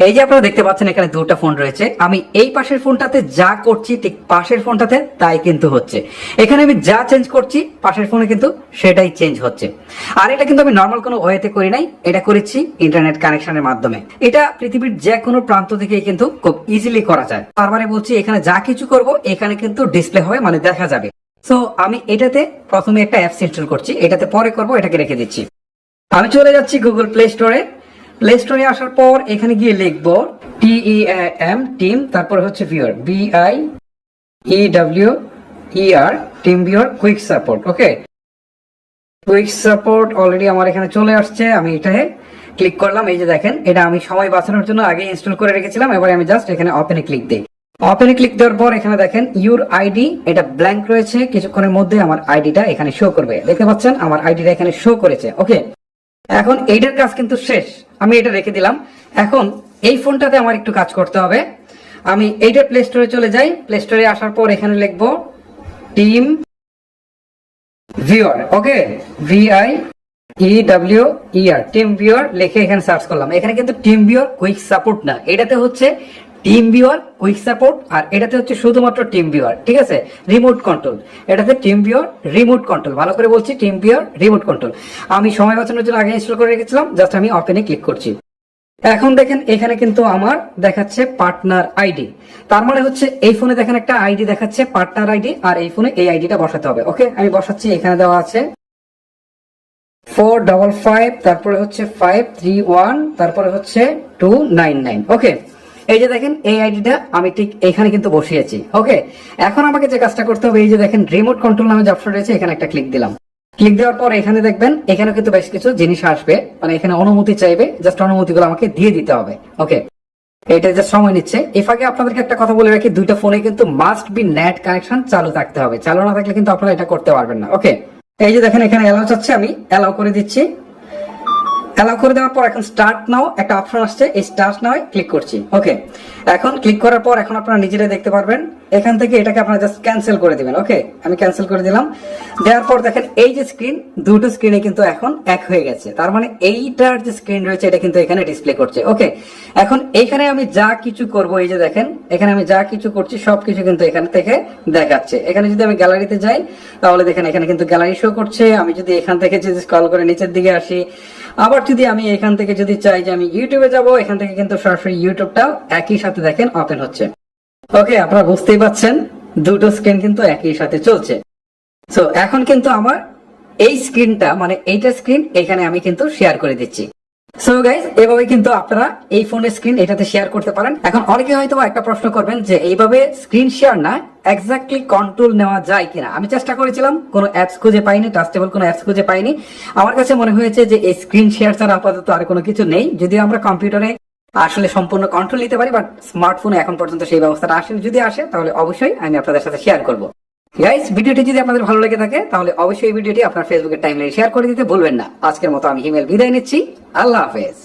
এই যে আপনারা দেখতে পাচ্ছেন এখানে দুটো ফোন রয়েছে, আমি এই পাশের ফোনটাতে যা করছি ঠিক পাশের ফোনটাতে তাই কিন্তু হচ্ছে। এখানে আমি যা চেঞ্জ করছি পাশের ফোনে কিন্তু সেটাই চেঞ্জ হচ্ছে। আর এটা কিন্তু আমি নর্মাল কোনো ওয়েতে করি নাই, এটা করেছি ইন্টারনেট কানেকশনের মাধ্যমে। এটা পৃথিবীর যে কোনো প্রান্ত থেকে কিন্তু খুব ইজিলি করা যায়। বারবারে বলছি, এখানে যা কিছু করব এখানে কিন্তু ডিসপ্লে হবে, মানে দেখা যাবে। সো আমি এটাতে প্রথমে একটা অ্যাপস ইনস্টল করছি, এটাতে পরে করব, এটাকে রেখে দিচ্ছি। আমি চলে যাচ্ছি গুগল প্লে স্টোরে। প্লে স্টোরে আসার পর এখানে গিয়ে লিখবো TEAM টিম, তারপরে হচ্ছে viewer BIEWER team viewer quick support. Okay, quick support already আমার এখানে চলে আসছে, আমি এটাতে ক্লিক করলাম। এই যে দেখেন, এটা আমি সময় বাঁচানোর জন্য আগে ইনস্টল করে রেখেছিলাম, এবারে আমি জাস্ট এখানে ওপেনে ক্লিক দিই। ওপেনে ক্লিক দেওয়ার পর এখানে দেখেন ইউর আইডি, এটা ব্ল্যাঙ্ক রয়েছে, কিছুক্ষণের মধ্যে আমার আইডিটা এখানে শো করবে। দেখতে পাচ্ছেন আমার আইডিটা এখানে শো করেছে। ওকে, এখন এইটার কাজ কিন্তু শেষ, আমি এটা রেখে দিলাম। এখন এই ফোনটাতে আমার একটু কাজ করতে হবে। আমি এইটার প্লে স্টোরে চলে যাই। প্লে স্টোরে আসার পর এখানে লিখবো টিম ভিউয়ার। ওকে, VIEWER টিম ভিউয়ার লিখে এখানে সার্চ করলাম। এখানে কিন্তু টিম ভিউয়ার কুইক সাপোর্ট না, এটাতে হচ্ছে টিম ভিউয়ার কুইক সাপোর্ট, আর এটাতে হচ্ছে শুধুমাত্র টিম ভিউয়ার। ঠিক আছে, রিমোট কন্ট্রোল। এটাতে টিম ভিউয়ার রিমোট কন্ট্রোল, ভালো করে বলছি, টিম ভিউয়ার রিমোট কন্ট্রোল। আমি সময় বাঁচানোর জন্য আগে ইনস্টল করে রেখেছিলাম, জাস্ট আমি ওপেনে ক্লিক করছি। এখন দেখেন এখানে কিন্তু আমার দেখাচ্ছে পার্টনার আইডি, তার মানে হচ্ছে এই ফোনে দেখেন একটা আইডি দেখাচ্ছে পার্টনার আইডি, আর এই ফোনে এই আইডিটা বসাতে হবে। ওকে, আমি বসাচ্ছি। এখানে দেওয়া আছে 455, তারপরে হচ্ছে 531, তারপরে হচ্ছে 299। ওকে, এই যে দেখেন এই আইডিটা আমি ঠিক এখানে কিন্তু বসিয়েছি। ওকে, এখন আমাকে যে কাজটা করতে হবে, এই যে দেখেন রিমোট কন্ট্রোল নামে যে অপশন রয়েছে, এখানে একটা ক্লিক দিলাম। ক্লিক দেওয়ার পর এখানে দেখবেন এখানে কিন্তু বেশ কিছু জিনিস আসবে, মানে এখানে অনুমতি চাইবে, জাস্ট অনুমতিগুলো আমাকে দিয়ে দিতে হবে। ওকে, এটা যে সময় নিচ্ছে। এর আগে আপনাদেরকে একটা কথা বলে রাখি, দুইটা ফোনে কিন্তু মাস্ট বি নেট কানেকশন চালু থাকতে হবে, চালু না থাকলে কিন্তু আপনারা এটা করতে পারবেন না। ওকে, এই যে দেখেন এখানে অ্যালাউ চাচ্ছে, আমি অ্যালাউ করে দিচ্ছি। অ্যালাউ করে দেওয়ার পর এখন স্টার্ট নাও একটা অপশন আসছে, এই স্টার্ট নাও ক্লিক করছি। ওকে, এখন ক্লিক করার পর এখন আপনারা নিজেরাই দেখতে পারবেন, এখান থেকে এটাকে আপনারা জাস্ট ক্যান্সেল করে দিবেন। ওকে, আমি ক্যান্সেল করে দিলাম। দেওয়ার পর দেখেন এই যে স্ক্রিন, দুটো স্ক্রিনে কিন্তু এখন এক হয়ে গেছে, তার মানে এইটার যে স্ক্রিন রয়েছে এটা কিন্তু এখানে ডিসপ্লে করছে। ওকে, এখন এইখানে আমি যা কিছু করব, এই যে দেখেন এখানে আমি যা কিছু করছি সবকিছু কিন্তু এখান থেকে দেখাচ্ছে। এখানে যদি আমি গ্যালারিতে যাই তাহলে দেখেন এখানে কিন্তু গ্যালারি শো করছে। আমি যদি এখান থেকে যদি স্ক্রল করে নিচের দিকে আসি, আবার যদি আমি এখান থেকে যদি চাই যে আমি ইউটিউবে যাব, এখান থেকে কিন্তু সরাসরি ইউটিউবটাও একই সাথে দেখেন ওপেন হচ্ছে। ওকে, আপনারা বুঝতেই পাচ্ছেন দুটো স্ক্রিন কিন্তু একই সাথে চলছে। সো এখন কিন্তু আমার এই স্ক্রিনটা, মানে এইটা স্ক্রিন এখানে আমি কিন্তু শেয়ার করে দিচ্ছি। সো গাইস, এভাবে কিন্তু আপনারা এই ফোনের স্ক্রিন এটাতে শেয়ার করতে পারেন। এখন অনেকে হয়তো একটা প্রশ্ন করবেন যে এইভাবে স্ক্রিন শেয়ার না এক্স্যাক্টলি কন্ট্রোল নেওয়া যায় কিনা। আমি চেষ্টা করেছিলাম, কোনো অ্যাপস খুঁজে পাইনি, ট্রাস্টেবল কোনো অ্যাপস খুঁজে পাইনি। আমার কাছে মনে হয়েছে যে এই স্ক্রিন শেয়ার ছাড়া আপাতত আর কোনো কিছু নেই। যদিও আমরা কম্পিউটারে আসলে সম্পূর্ণ কন্ট্রোল নিতে পারি, বাট স্মার্টফোনে এখন পর্যন্ত সেই ব্যবস্থাটা আসেনি। যদি আসে তাহলে অবশ্যই আমি আপনাদের সাথে শেয়ার করবো। গাইস, ভিডিওটি যদি আপনাদের ভালো লেগে থাকে তাহলে অবশ্যই এই ভিডিওটি আপনার ফেসবুকের টাইমলাইনে শেয়ার করে দিতে ভুলবেন না। আজকের মতো আমি হিমেল বিদায় নিচ্ছি। আল্লাহ হাফেজ।